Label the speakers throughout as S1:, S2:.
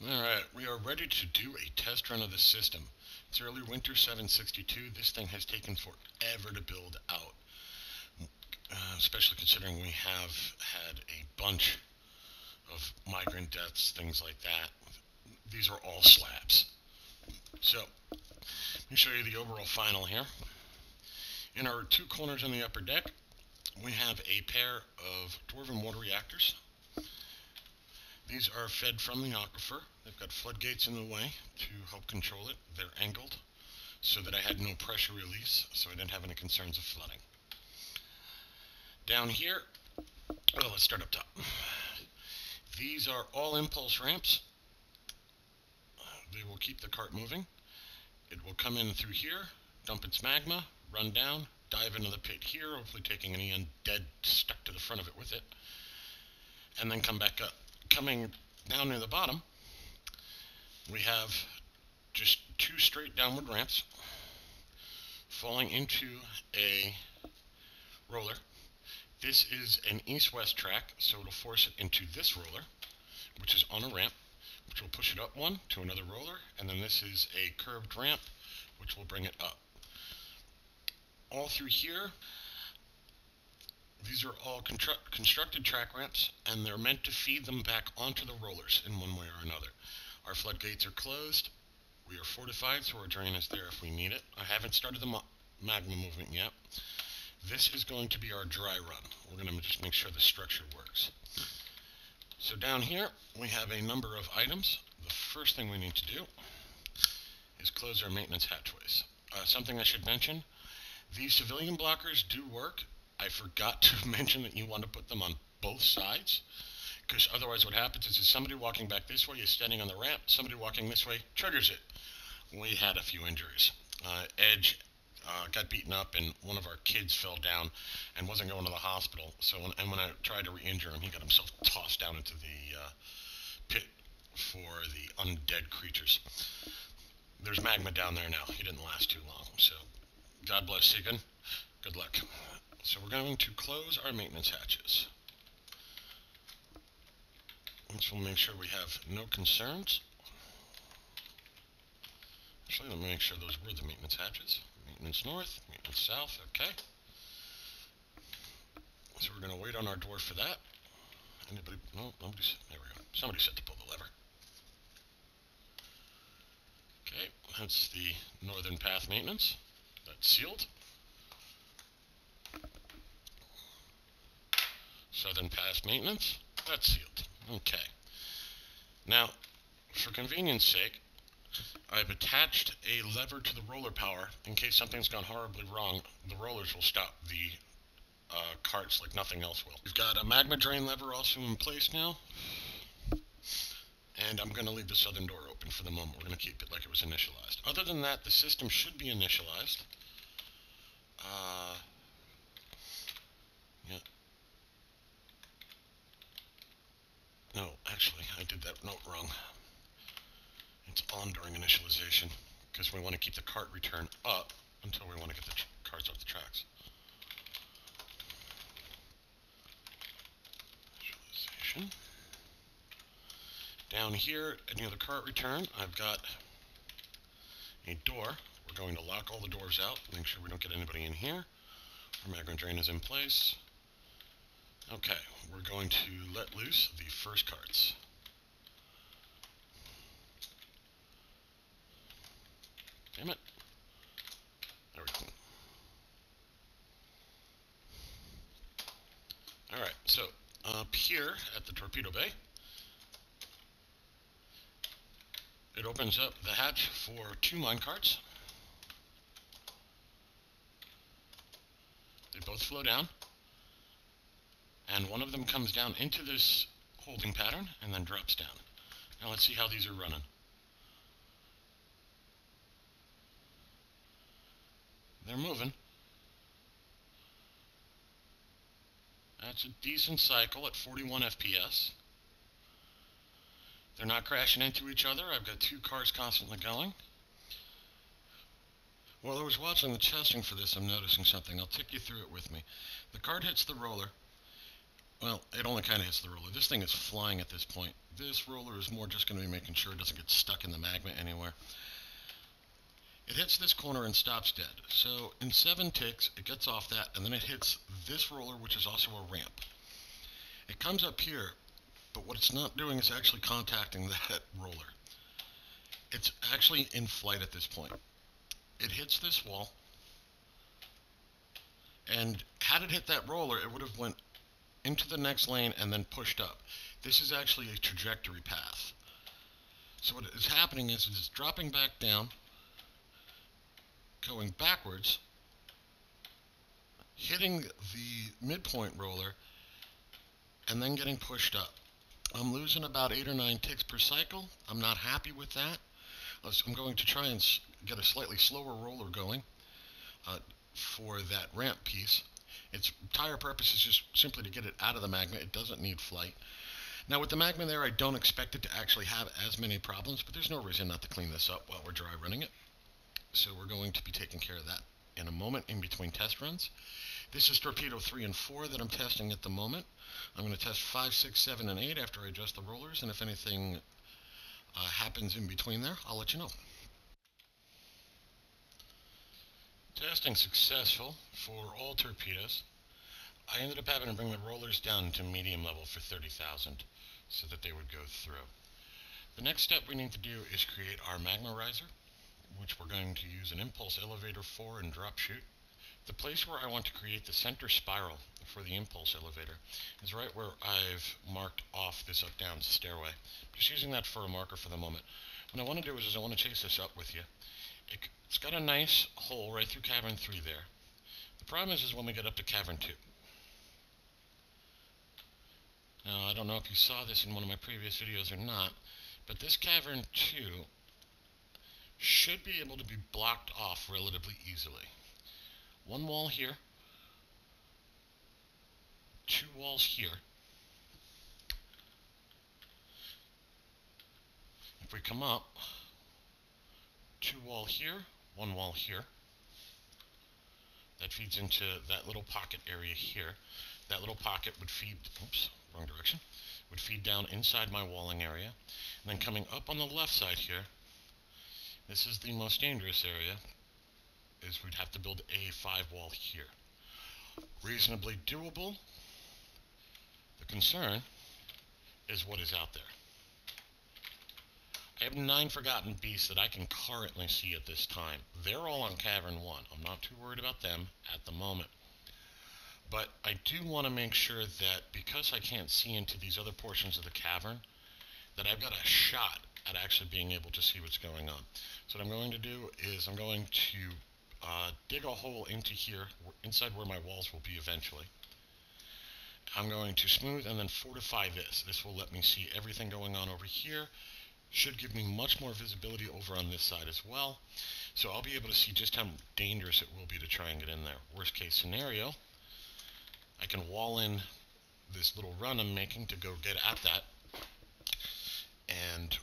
S1: Alright, we are ready to do a test run of the system. It's early winter 762. This thing has taken forever to build out, especially considering we have had a bunch of migrant deaths, things like that. These are all slabs. So, let me show you the overall final here. In our two corners on the upper deck, we have a pair of dwarven water reactors. These are fed from the aquifer. They've got floodgates in the way to help control it. They're angled so that I had no pressure release, so I didn't have any concerns of flooding. Down here, let's start up top. These are all impulse ramps. They will keep the cart moving. It will come in through here, dump its magma, run down, dive into the pit here, hopefully taking any undead stuck to the front of it with it, and then come back up. Coming down near the bottom, we have just two straight downward ramps falling into a roller. This is an east-west track, so it'll force it into this roller, which is on a ramp, which will push it up one to another roller, and then this is a curved ramp, which will bring it up. All through here, these are all constructed track ramps, and they're meant to feed them back onto the rollers in one way or another. Our floodgates are closed. We are fortified, so our drain is there if we need it. I haven't started the magma movement yet. This is going to be our dry run. We're going to just make sure the structure works. So down here, we have a number of items. The first thing we need to do is close our maintenance hatchways. Something I should mention, these civilian blockers do work. I forgot to mention that you want to put them on both sides, because otherwise what happens is somebody walking back this way is standing on the ramp, somebody walking this way triggers it. We had a few injuries. Edge got beaten up, and one of our kids fell down and wasn't going to the hospital. So when I tried to re-injure him, he got himself tossed down into the pit for the undead creatures. There's magma down there now. He didn't last too long, so God bless Sigan. Good luck. So we're going to close our maintenance hatches. This will make sure we have no concerns. Actually, let me make sure those were the maintenance hatches. Maintenance north, maintenance south, okay. So we're going to wait on our dwarf for that. Anybody? No, nobody's. There we go. Somebody said to pull the lever. Okay, that's the northern path maintenance. That's sealed. Southern path maintenance. That's sealed. Okay. Now, for convenience sake, I've attached a lever to the roller power in case something's gone horribly wrong. The rollers will stop the carts like nothing else will. We've got a magma drain lever also in place now. And I'm going to leave the southern door open for the moment. We're going to keep it like it was initialized. Other than that, the system should be initialized. Yeah. No, actually, I did that note wrong. It's on during initialization, because we want to keep the cart return up until we want to get the carts off the tracks. Initialization. Down here, near the cart return, I've got a door. We're going to lock all the doors out, make sure we don't get anybody in here. Our magma drain is in place. Okay, we're going to let loose the first carts. Damn it. There we go. Alright, so up here at the torpedo bay, it opens up the hatch for 2 mine carts. They both flow down, and one of them comes down into this holding pattern and then drops down. Now let's see how these are running. They're moving. That's a decent cycle at 41 FPS. They're not crashing into each other. I've got 2 cars constantly going. While I was watching the testing for this, I'm noticing something. I'll take you through it with me. The cart hits the roller. Well, it only kind of hits the roller. This thing is flying at this point. This roller is more just going to be making sure it doesn't get stuck in the magma anywhere. It hits this corner and stops dead. So in 7 ticks, it gets off that, and then it hits this roller, which is also a ramp. It comes up here, but what it's not doing is actually contacting that roller. It's actually in flight at this point. It hits this wall, and had it hit that roller, it would have went into the next lane and then pushed up. This is actually a trajectory path. So what is happening is it's dropping back down, going backwards, hitting the midpoint roller, and then getting pushed up. I'm losing about 8 or 9 ticks per cycle. I'm not happy with that. I'm going to try and get a slightly slower roller going for that ramp piece. Its entire purpose is just simply to get it out of the magma. It doesn't need flight. Now with the magma there, I don't expect it to actually have as many problems, but there's no reason not to clean this up while we're dry running it. So we're going to be taking care of that in a moment in between test runs. This is torpedo 3 and 4 that I'm testing at the moment. I'm going to test 5, 6, 7, and 8 after I adjust the rollers, and if anything happens in between there, I'll let you know. Testing successful for all torpedoes. I ended up having to bring the rollers down to medium level for 30,000 so that they would go through. The next step we need to do is create our magma riser, which we're going to use an impulse elevator for and drop chute. The place where I want to create the center spiral for the impulse elevator is right where I've marked off this up-down stairway. Just using that for a marker for the moment. What I want to do is I want to chase this up with you. It's got a nice hole right through Cavern 3 there. The problem is when we get up to Cavern 2. Now, I don't know if you saw this in one of my previous videos or not, but this Cavern 2 should be able to be blocked off relatively easily. One wall here, 2 walls here. If we come up, 2 wall here, 1 wall here. That feeds into that little pocket area here. That little pocket would feed, oops, wrong direction, would feed down inside my walling area. And then coming up on the left side here, this is the most dangerous area, is we'd have to build a 5 wall here. Reasonably doable. The concern is what is out there. I have 9 forgotten beasts that I can currently see at this time. They're all on Cavern 1. I'm not too worried about them at the moment. But I do want to make sure that because I can't see into these other portions of the cavern, that I've got a shot at actually being able to see what's going on. So what I'm going to do is I'm going to dig a hole into here, inside where my walls will be eventually. I'm going to smooth and then fortify this. This will let me see everything going on over here. Should give me much more visibility over on this side as well. So I'll be able to see just how dangerous it will be to try and get in there. Worst case scenario, I can wall in this little run I'm making to go get at that, and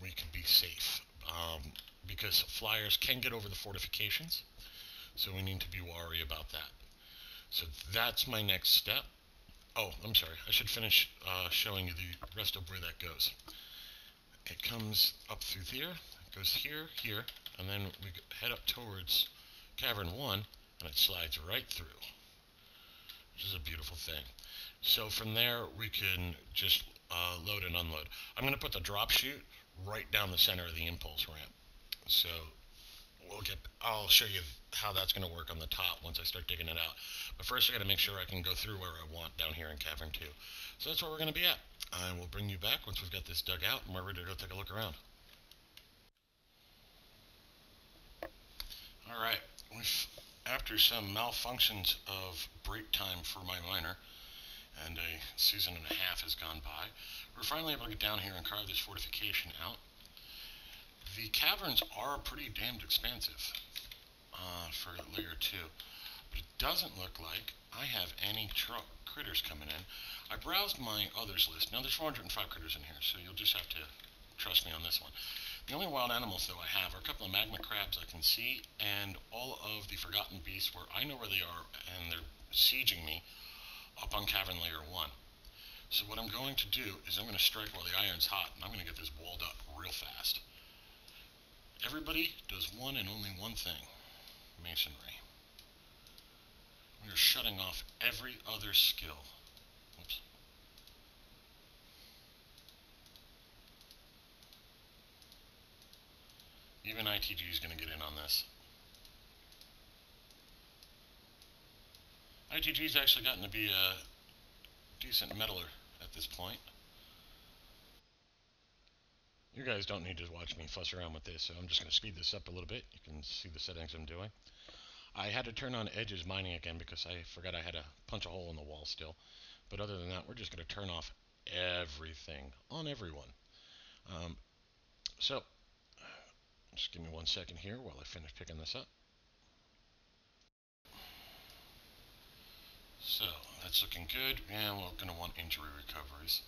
S1: we can be safe. Because flyers can get over the fortifications, so we need to be wary about that. So that's my next step. Oh, I'm sorry, I should finish showing you the rest of where that goes. It comes up through there, it goes here, here, and then we head up towards Cavern 1, and it slides right through, which is a beautiful thing. So from there, we can just load and unload. I'm going to put the drop chute right down the center of the impulse ramp. So I'll show you how that's going to work on the top once I start digging it out. But first I got to make sure I can go through where I want down here in Cavern 2. So that's where we're going to be at. I will bring you back once we've got this dug out and we're ready to go take a look around. Alright, after some malfunctions of break time for my miner, and a season and a half has gone by, we're finally able to get down here and carve this fortification out. The caverns are pretty damned expansive for layer 2, but it doesn't look like I have any critters coming in. I browsed my others list. Now there's 405 critters in here, so you'll just have to trust me on this one. The only wild animals, though, I have are a couple of magma crabs I can see, and all of the forgotten beasts where I know where they are and they're sieging me up on Cavern layer 1. So what I'm going to do is I'm going to strike while the iron's hot, and I'm going to get this walled up real fast. Everybody does one and only one thing: masonry. We are shutting off every other skill. Oops. Even ITG is going to get in on this. ITG's actually gotten to be a decent meddler at this point. You guys don't need to watch me fuss around with this, so I'm just going to speed this up a little bit. You can see the settings I'm doing. I had to turn on edges mining again because I forgot I had to punch a hole in the wall still. But other than that, we're just going to turn off everything on everyone. So, just give me 1 second here while I finish picking this up. So, that's looking good, and we're going to want injury recoveries.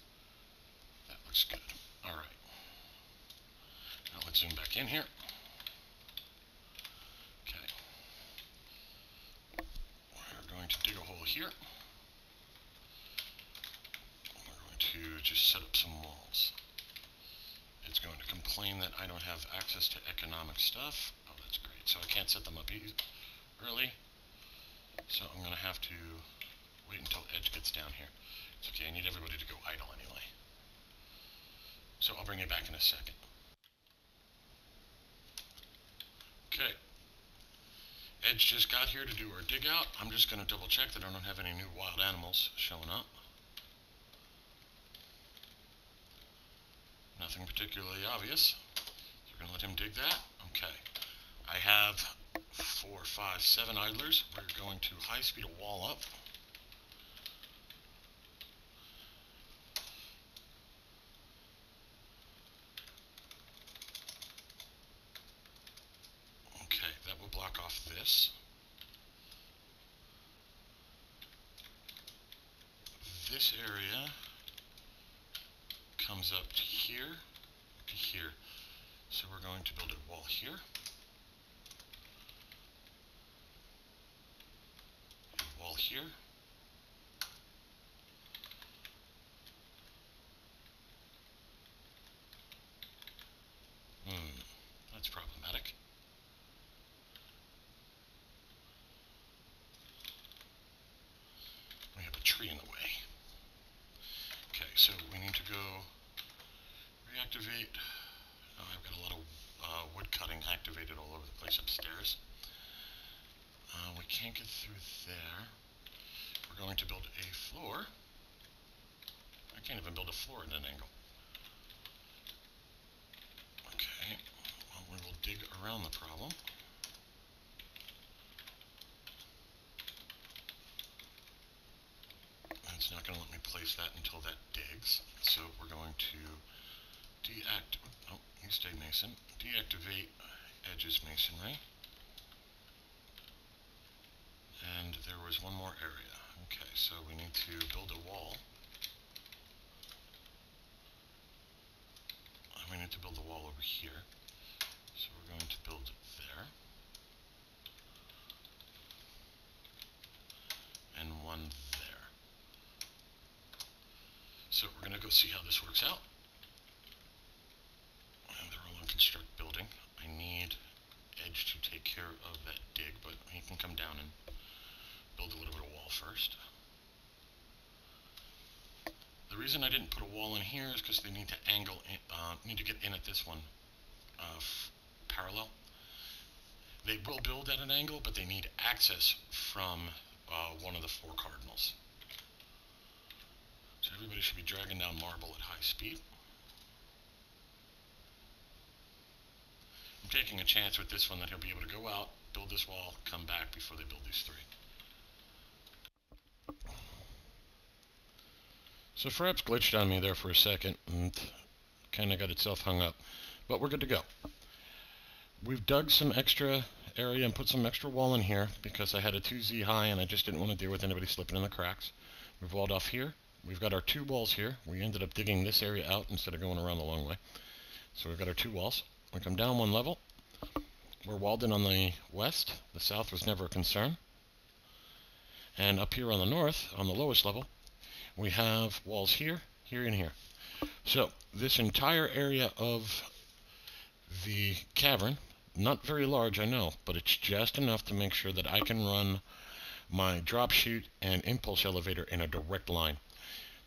S1: That looks good. Alright. Now let's zoom back in here. Okay. We're going to dig a hole here. We're going to just set up some walls. It's going to complain that I don't have access to economic stuff. Oh, that's great. So I can't set them up early. So I'm going to have to wait until Edge gets down here. It's okay, I need everybody to go idle anyway. So I'll bring you back in a second. Okay. Edge just got here to do our dig out. I'm just going to double check that I don't have any new wild animals showing up. Nothing particularly obvious. So we're going to let him dig that. Okay. I have 4, 5, 7 idlers. We're going to high speed a wall up. Okay, that will block off this. This area comes up to here, to here. So we're going to build a wall here. A wall here. That's problematic. We have a tree in the way. Okay, so we need to go reactivate. Oh, I've got a lot of wood cutting activated all over the place upstairs. We can't get through there. We're going to build a floor. I can't even build a floor at an angle. Okay, well, we will dig around the problem. It's not going to let me place that until that digs. So we're going to you stay mason. Deactivate Edge's masonry. And there was one more area. Okay, so we need to build a wall. We need to build a wall over here. So we're going to build it there. And one there. So we're going to go see how this works out. And they're all on construct building. I need Edge to take care of that dig, but he can come down and build a little bit of wall first. The reason I didn't put a wall in here is because they need to need to get in at this one parallel. They will build at an angle, but they need access from one of the 4 cardinals. So everybody should be dragging down marble at high speed. I'm taking a chance with this one that he'll be able to go out, build this wall, come back before they build these 3. So Fraps glitched on me there for a second and kind of got itself hung up, but we're good to go. We've dug some extra area and put some extra wall in here because I had a 2Z high and I just didn't want to deal with anybody slipping in the cracks. We've walled off here. We've got our 2 walls here. We ended up digging this area out instead of going around the long way. So we've got our 2 walls. We come down 1 level. We're walled in on the west. The south was never a concern. And up here on the north, on the lowest level, we have walls here, here, and here. So this entire area of the cavern, not very large, I know, but it's just enough to make sure that I can run my drop chute and impulse elevator in a direct line.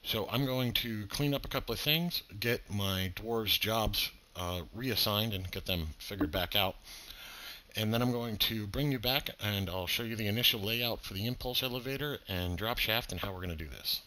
S1: So I'm going to clean up a couple of things, get my dwarves' jobs reassigned and get them figured back out. And then I'm going to bring you back and I'll show you the initial layout for the impulse elevator and drop shaft and how we're going to do this.